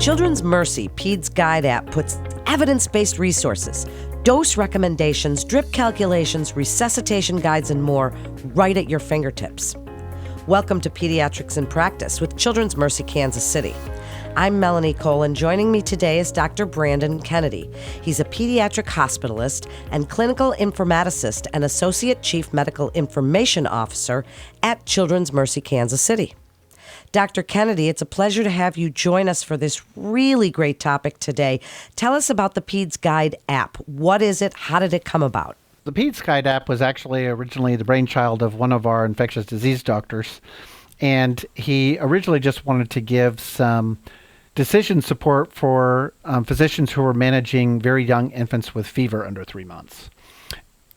Children's Mercy PedsGuide app puts evidence-based resources, dose recommendations, drip calculations, resuscitation guides, and more right at your fingertips. Welcome to Pediatrics in Practice with Children's Mercy Kansas City. I'm Melanie Cole, and joining me today is Dr. Brandon Kennedy. He's a pediatric hospitalist and clinical informaticist and Associate Chief Medical Information Officer at Children's Mercy Kansas City. Dr. Kennedy, it's a pleasure to have you join us for this really great topic today. Tell us about the PedsGuide app. What is it? How did it come about? The PedsGuide app was actually originally the brainchild of one of our infectious disease doctors, and he originally just wanted to give some decision support for physicians who were managing very young infants with fever under 3 months.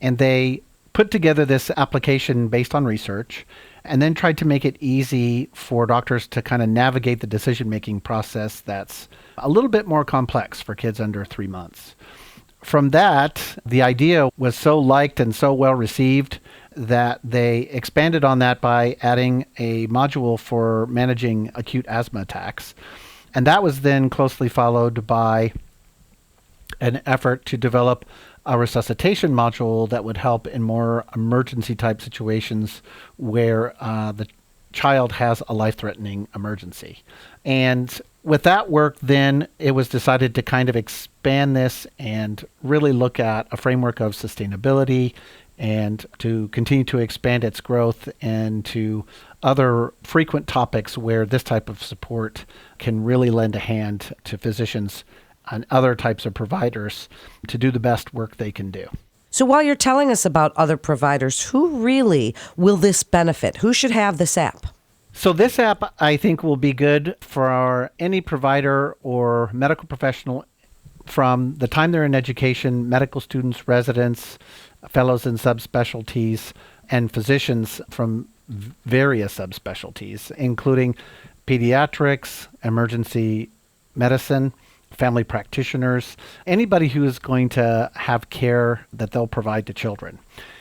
And they put together this application based on research and then tried to make it easy for doctors to kind of navigate the decision-making process that's a little bit more complex for kids under 3 months. From that, the idea was so liked and so well received that they expanded on that by adding a module for managing acute asthma attacks. And that was then closely followed by an effort to develop a resuscitation module that would help in more emergency type situations where the child has a life-threatening emergency. And with that work, then it was decided to kind of expand this and really look at a framework of sustainability and to continue to expand its growth into other frequent topics where this type of support can really lend a hand to physicians and other types of providers to do the best work they can do. So while you're telling us about other providers, who really will this benefit? Who should have this app? So this app, I think, will be good for any provider or medical professional from the time they're in education, medical students, residents, fellows in subspecialties, and physicians from various subspecialties, including pediatrics, emergency medicine, family practitioners, anybody who is going to have care that they'll provide to children.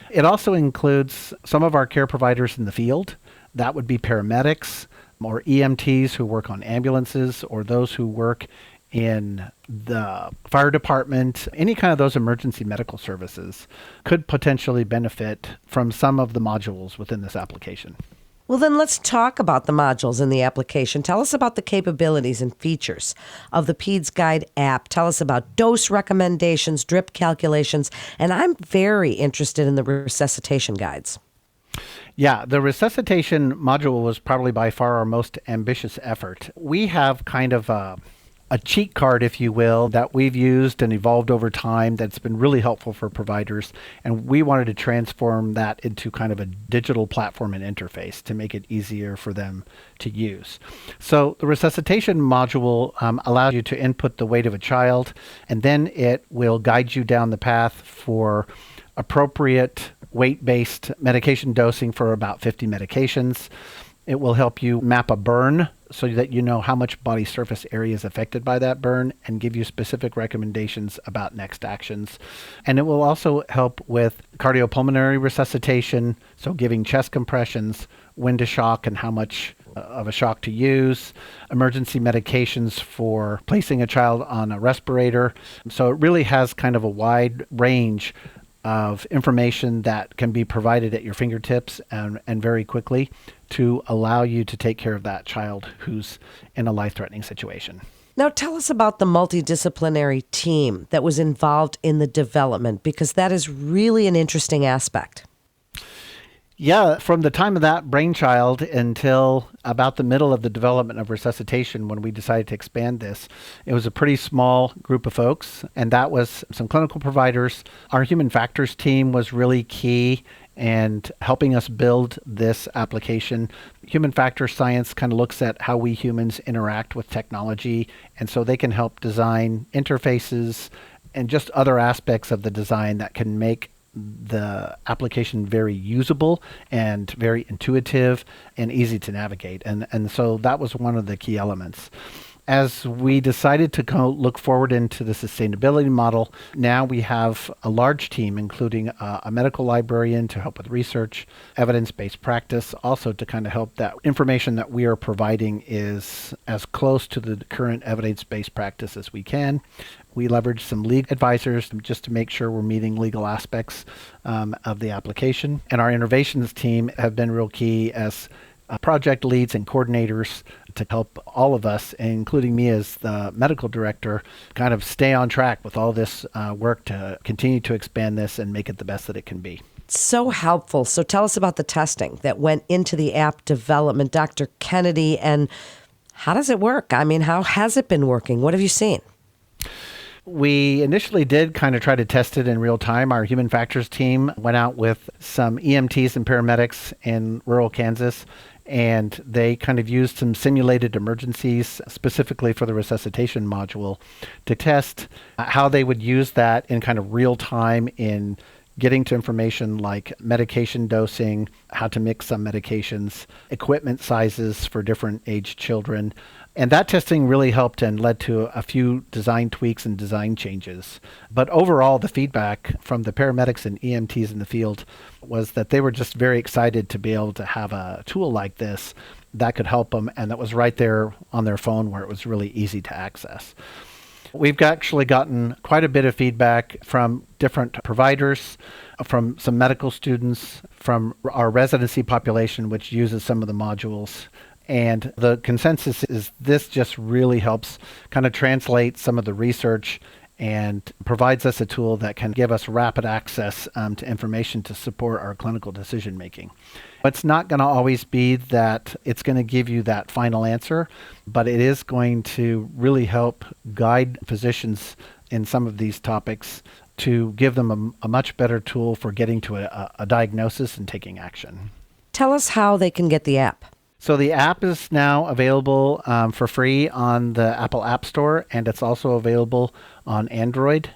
It also includes some of our care providers in the field. That would be paramedics or EMTs who work on ambulances or those who work in the fire department. Any kind of those emergency medical services could potentially benefit from some of the modules within this application. Well, then let's talk about the modules in the application. Tell us about the capabilities and features of the PedsGuide app. Tell us about dose recommendations, drip calculations, and I'm very interested in the resuscitation guides. Yeah, the resuscitation module was probably by far our most ambitious effort. We have kind of a cheat card, if you will, that we've used and evolved over time that's been really helpful for providers. And we wanted to transform that into kind of a digital platform and interface to make it easier for them to use. So the resuscitation module allows you to input the weight of a child, and then it will guide you down the path for appropriate weight-based medication dosing for about 50 medications. It will help you map a burn so that you know how much body surface area is affected by that burn and give you specific recommendations about next actions. And it will also help with cardiopulmonary resuscitation, so giving chest compressions, when to shock and how much of a shock to use, emergency medications for placing a child on a respirator. So it really has kind of a wide range of information that can be provided at your fingertips and very quickly to allow you to take care of that child who's in a life-threatening situation. Now tell us about the multidisciplinary team that was involved in the development, because that is really an interesting aspect. Yeah, from the time of that brainchild until about the middle of the development of resuscitation, when we decided to expand this, it was a pretty small group of folks, and that was some clinical providers. Our human factors team was really key and helping us build this application. Human factor science kind of looks at how we humans interact with technology, and so they can help design interfaces and just other aspects of the design that can make the application very usable and very intuitive and easy to navigate. And so that was one of the key elements. As we decided to look forward into the sustainability model, now we have a large team, including a medical librarian to help with research, evidence-based practice, also to kind of help that information that we are providing is as close to the current evidence-based practice as we can. We leverage some legal advisors just to make sure we're meeting legal aspects of the application. And our innovations team have been real key as project leads and coordinators to help all of us, including me as the medical director, kind of stay on track with all this work to continue to expand this and make it the best that it can be. So helpful. So tell us about the testing that went into the app development, Dr. Kennedy, and how does it work? I mean, how has it been working? What have you seen? We initially did kind of try to test it in real time. Our human factors team went out with some EMTs and paramedics in rural Kansas, and they kind of used some simulated emergencies specifically for the resuscitation module to test how they would use that in kind of real time in getting to information like medication dosing, how to mix some medications, equipment sizes for different aged children. And that testing really helped and led to a few design tweaks and design changes. But overall, the feedback from the paramedics and EMTs in the field was that they were just very excited to be able to have a tool like this that could help them and that was right there on their phone where it was really easy to access. We've actually gotten quite a bit of feedback from different providers, from some medical students, from our residency population, which uses some of the modules. And the consensus is this just really helps kind of translate some of the research and provides us a tool that can give us rapid access to information to support our clinical decision making. It's not going to always be that it's going to give you that final answer, but it is going to really help guide physicians in some of these topics to give them a much better tool for getting to a diagnosis and taking action. Tell us how they can get the app. So the app is now available for free on the Apple App Store, and it's also available on Android.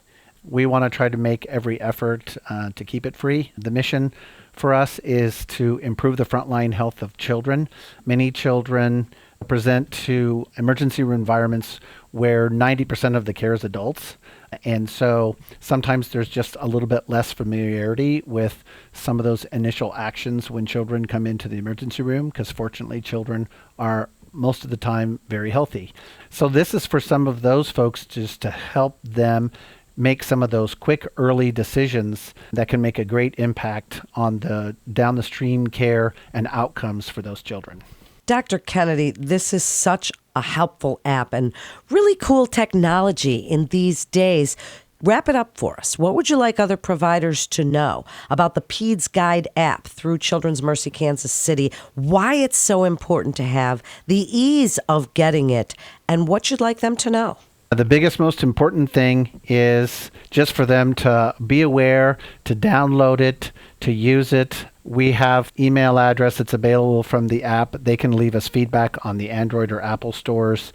We want to try to make every effort to keep it free. The mission for us is to improve the frontline health of children. Many children present to emergency room environments where 90% of the care is adults. And so sometimes there's just a little bit less familiarity with some of those initial actions when children come into the emergency room, because fortunately children are most of the time very healthy. So this is for some of those folks just to help them make some of those quick early decisions that can make a great impact on the down the stream care and outcomes for those children. Dr. Kennedy, this is such a helpful app and really cool technology in these days. Wrap it up for us. What would you like other providers to know about the PedsGuide app through Children's Mercy Kansas City, why it's so important to have, the ease of getting it, and what you'd like them to know? The biggest, most important thing is just for them to be aware, to download it, to use it. We have email address that's available from the app. They can leave us feedback on the Android or Apple stores.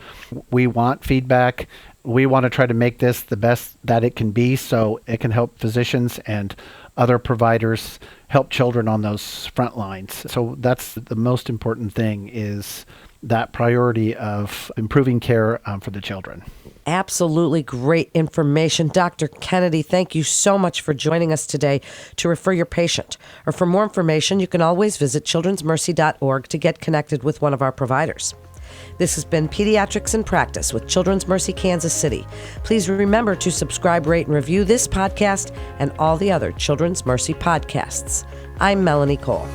We want feedback. We want to try to make this the best that it can be so it can help physicians and other providers help children on those front lines. So that's the most important thing, is that priority of improving care for the children. Absolutely great information. Dr. Kennedy, thank you so much for joining us today to refer your patient. Or for more information, you can always visit childrensmercy.org to get connected with one of our providers. This has been Pediatrics in Practice with Children's Mercy Kansas City. Please remember to subscribe, rate, and review this podcast and all the other Children's Mercy podcasts. I'm Melanie Cole.